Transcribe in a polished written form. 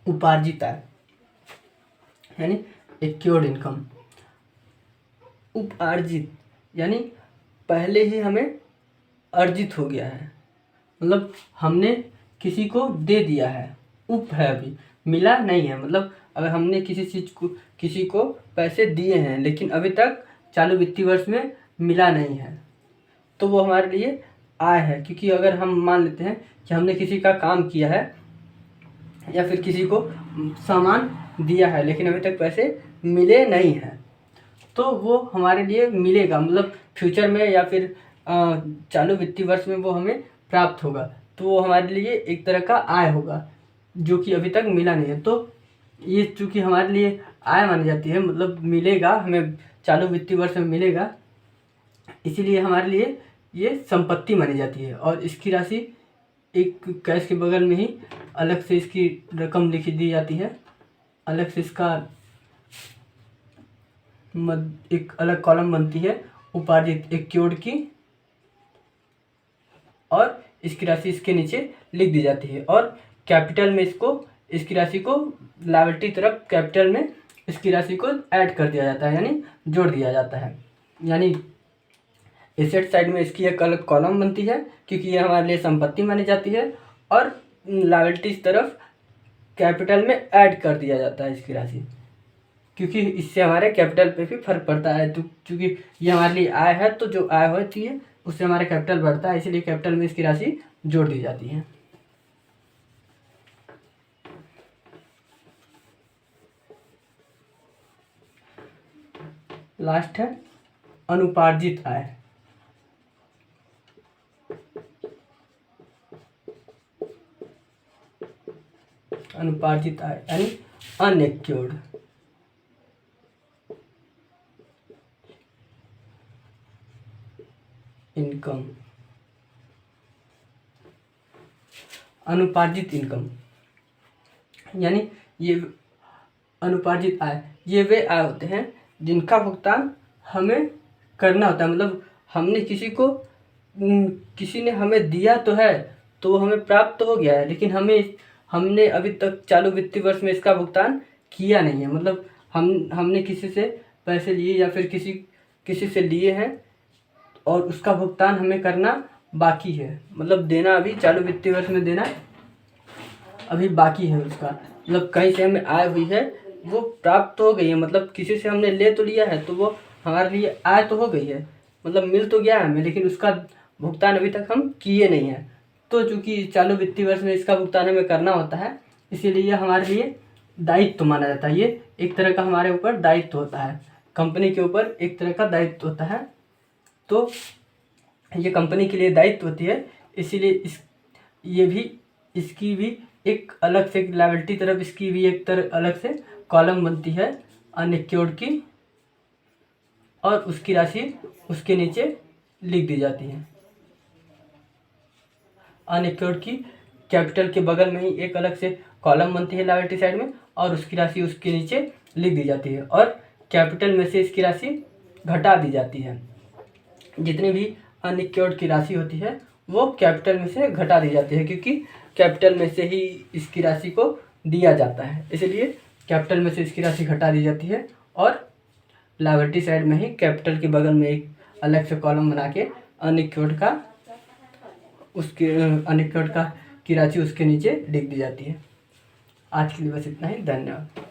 उपार्जित आय यानी एक्योर्ड इनकम। उपार्जित यानी पहले ही हमें अर्जित हो गया है, मतलब हमने किसी को दे दिया है। उप है, अभी मिला नहीं है। मतलब अगर हमने किसी को पैसे दिए हैं लेकिन अभी तक चालू वित्तीय वर्ष में मिला नहीं है, तो वो हमारे लिए आय है। क्योंकि अगर हम मान लेते हैं कि हमने किसी का काम किया है या फिर किसी को सामान दिया है लेकिन अभी तक पैसे मिले नहीं हैं, तो वो हमारे लिए मिलेगा, मतलब फ्यूचर में या फिर चालू वित्तीय वर्ष में वो हमें प्राप्त होगा। तो वो हमारे लिए एक तरह का आय होगा जो कि अभी तक मिला नहीं है। तो ये चूँकि हमारे लिए आय मानी जाती है, मतलब मिलेगा, हमें चालू वित्तीय वर्ष में मिलेगा, इसीलिए हमारे लिए ये संपत्ति मानी जाती है। और इसकी राशि एक कैश के बगल में ही अलग से इसकी रकम लिखी दी जाती है, अलग से इसका एक अलग कॉलम बनती है उपार्जित एक्योर्ड की, और इसकी राशि इसके नीचे लिख दी जाती है। और कैपिटल में इसकी राशि को लायबिलिटी तरफ कैपिटल में इसकी राशि को ऐड कर दिया जाता है, यानी जोड़ दिया जाता है। यानी एसेट साइड में इसकी एक अलग कॉलम बनती है क्योंकि ये हमारे लिए संपत्ति मानी जाती है, और लायबिलिटीज तरफ कैपिटल में ऐड कर दिया जाता है इसकी राशि, क्योंकि इससे हमारे कैपिटल पे भी फर्क पड़ता है। तो क्योंकि ये हमारे लिए आय है, तो जो आय होती है उससे हमारा कैपिटल बढ़ता है, इसलिए कैपिटल में इसकी राशि जोड़ दी जाती है। लास्ट है अनुपार्जित आय। अनुपार्जित आय यानी अनएक्योर्ड इनकम। अनुपार्जित इनकम यानी ये अनुपार्जित आय, ये वे आय होते हैं जिनका भुगतान हमें करना होता है। मतलब हमने किसी ने हमें दिया तो है, तो वो हमें प्राप्त तो हो गया है, लेकिन हमने अभी तक चालू वित्तीय वर्ष में इसका भुगतान किया नहीं है। मतलब हमने किसी से पैसे लिए या फिर किसी से लिए हैं और उसका भुगतान हमें करना बाकी है, मतलब देना अभी चालू वित्तीय वर्ष में देना अभी बाकी है उसका। मतलब कहीं से हमें आय हुई है, वो प्राप्त तो हो गई है, मतलब किसी से हमने ले तो लिया है, तो वो हमारे लिए आय तो हो गई है, मतलब मिल तो गया है हमें, लेकिन उसका भुगतान अभी तक हम किए नहीं हैं। तो चूँकि चालू वित्तीय वर्ष में इसका भुगतान हमें करना होता है, इसीलिए हमारे लिए दायित्व माना जाता है। ये एक तरह का हमारे ऊपर दायित्व होता है, कंपनी के ऊपर एक तरह का दायित्व होता है। तो ये कंपनी के लिए दायित्व होती है, इसीलिए इसकी भी एक अलग से लायबिलिटी तरफ इसकी भी एक तरह अलग से कॉलम बनती है अनएक्योर्ड की, और उसकी राशि उसके नीचे लिख दी जाती है। अनएक्योर्ड की कैपिटल के बगल में ही एक अलग से कॉलम बनती है लायबिलिटी साइड में, और उसकी राशि उसके नीचे लिख दी जाती है, और कैपिटल में से इसकी राशि घटा दी जाती है। जितनी भी अनइक्योर्ड की राशि होती है वो कैपिटल में से घटा दी जाती है, क्योंकि कैपिटल में से ही इसकी राशि को दिया जाता है, इसलिए कैपिटल में से इसकी राशि घटा दी जाती है। और लायबिलिटी साइड में ही कैपिटल के बगल में एक अलग से कॉलम बना के अनइक्योर्ड की राशि उसके नीचे लिख दी जाती है। आज के लिए बस इतना ही, धन्यवाद।